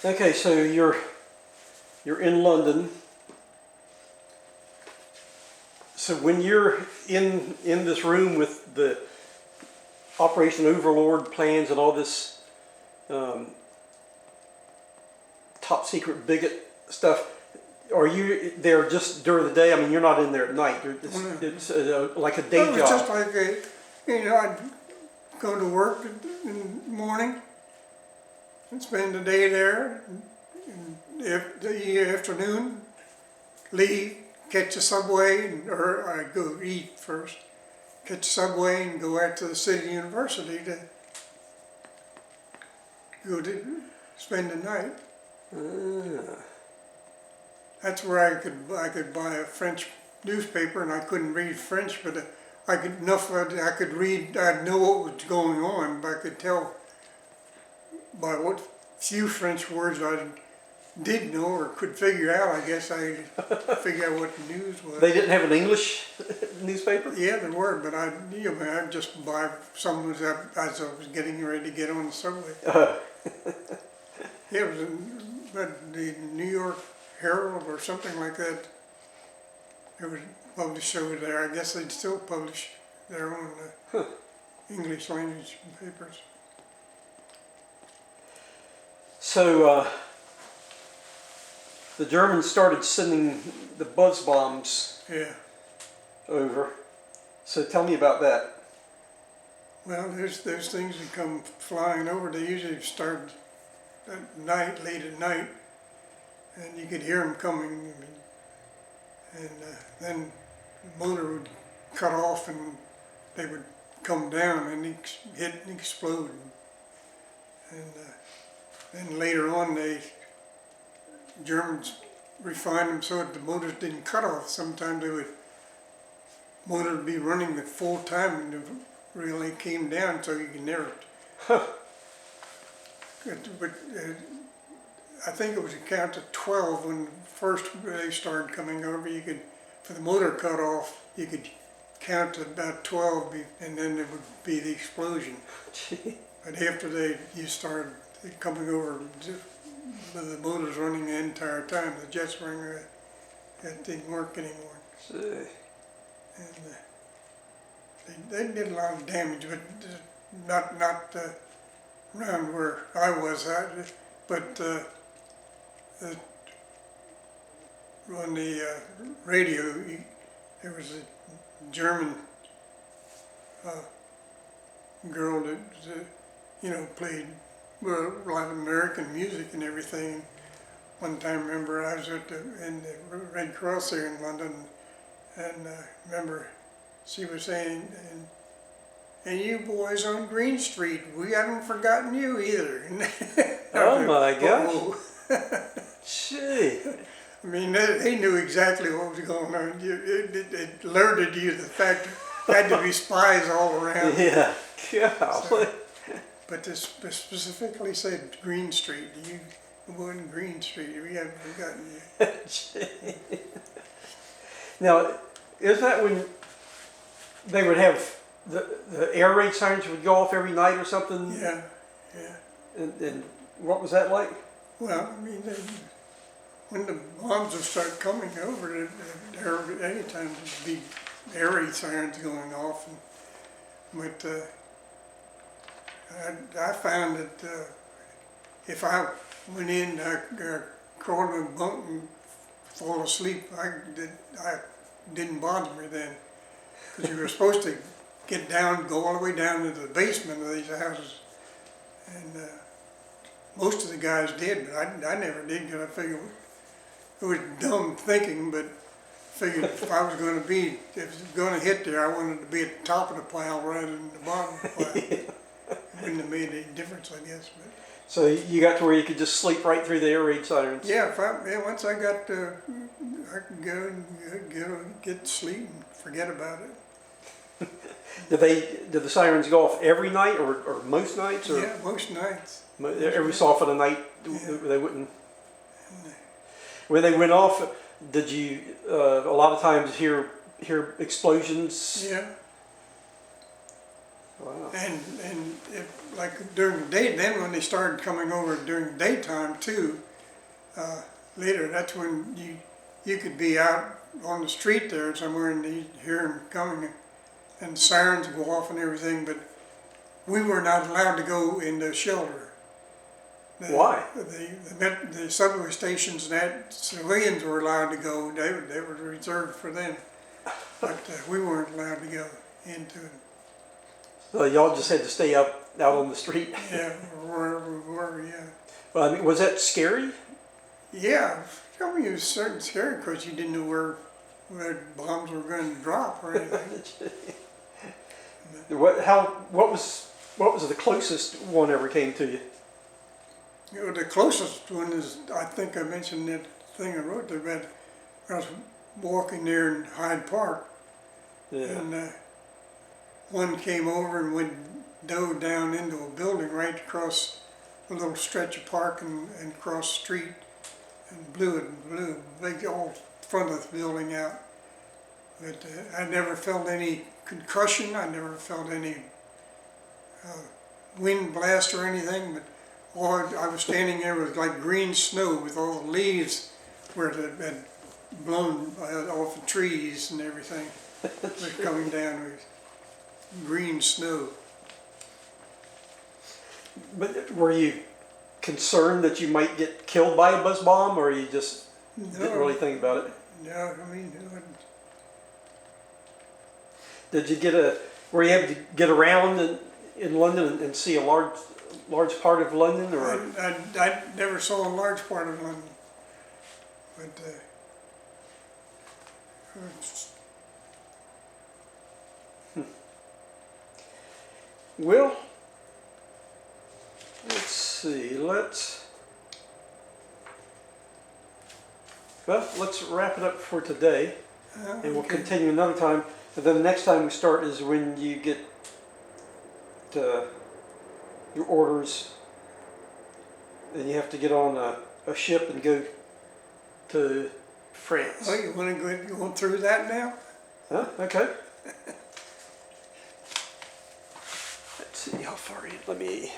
Okay, so you're in London. So when you're in this room with the Operation Overlord plans and all this top secret bigot stuff, are you there just during the day? I mean, you're not in there at night. It's like a day job. It was just like I'd go to work in the morning and spend the day there. And the afternoon, leave, catch a subway, or I'd go eat first, catch a subway and go out to the City University to go to spend the night. That's where I could buy a French newspaper, and I couldn't read French, but I could read. I'd know what was going on, but I could tell by what few French words I did know or could figure out. I guess I figure out what the news was. They didn't have an English newspaper? Yeah, there were, but I'd just buy some as I was getting ready to get on the subway. Yeah, it was the New York Herald or something like that. It was published over there. I guess they'd still publish their own English language papers. So the Germans started sending the buzz bombs over. So tell me about that. Well, there's things that come flying over. They usually start at night, late at night, and you could hear them coming. And then the motor would cut off, and they would come down and hit and explode. And then later on, Germans refined them so that the motors didn't cut off. Sometimes motor would be running at full time and it really came down, so you can never. But I think it was a count to 12 when first they started coming over. You could, for the motor cut off, you could count to about 12, and then there would be the explosion. But after you started coming over, the motors running the entire time, the jets running, that didn't work anymore. And they did a lot of damage, but not around where I was at, but on the radio, there was a German girl that played a lot of American music and everything. One time, remember, I was in the Red Cross there in London, and remember she was saying, and you boys on Green Street, we haven't forgotten you either. Oh my gosh. Gee. I mean, they knew exactly what was going on. It alerted you to the fact there had to be spies all around. Yeah, golly. So, but this specifically said Green Street. You wasn't Green Street, we haven't forgotten you. Now, is that when they would have the air raid sirens would go off every night or something? Yeah. And what was that like? Well, I mean, when the bombs would start coming over, anytime there'd be air raid sirens going off. But I found that if I went in, crawled in a bunk and fall asleep, I didn't bother me then. Because you were supposed to get down, go all the way down into the basement of these houses. And most of the guys did, but I never did, because I figured it was dumb thinking, but figured if I was going to if it was going to hit there, I wanted to be at the top of the pile rather than the bottom of the pile. It wouldn't have made any difference, I guess. But so you got to where you could just sleep right through the air raid sirens? Yeah, once I got I could go and get to sleep and forget about it. Did the sirens go off every night or most nights? Or Yeah, most nights. Every so often a night they wouldn't. When they went off, did you a lot of times hear explosions? Yeah. Wow. And like during the day, then when they started coming over during the daytime too, later, that's when you could be out on the street there somewhere and you hear them coming and sirens go off and everything, but we were not allowed to go in the shelter. Why? The subway stations that civilians were allowed to go, they were reserved for them, but we weren't allowed to go into it. So y'all just had to stay out on the street? Yeah, wherever we were, yeah. Well, I mean, was that scary? Yeah, I mean, it was certainly scary because you didn't know where bombs were going to drop or anything. What was the closest one ever came to you? You know, the closest one is, I think I mentioned that thing I wrote there, but I was walking there in Hyde Park, Yeah. and one came over and dove down into a building right across a little stretch of park and across the street and blew a big old front of the building out. But I never felt any concussion, I never felt any wind blast or anything, but I was standing there with like green snow with all the leaves where it had blown off the trees and everything. It was coming down with green snow. But were you concerned that you might get killed by a buzz bomb, or you just didn't really think about it? No, I mean, Did you were you able to get around in London and see a large part of London, or? I never saw a large part of London, but Well, let's see. Let's wrap it up for today, and we'll continue another time. And then the next time we start is when you get your orders, and you have to get on a ship and go to France. Oh, you want to go through that now? Huh? Okay. Let's see how far. Let me.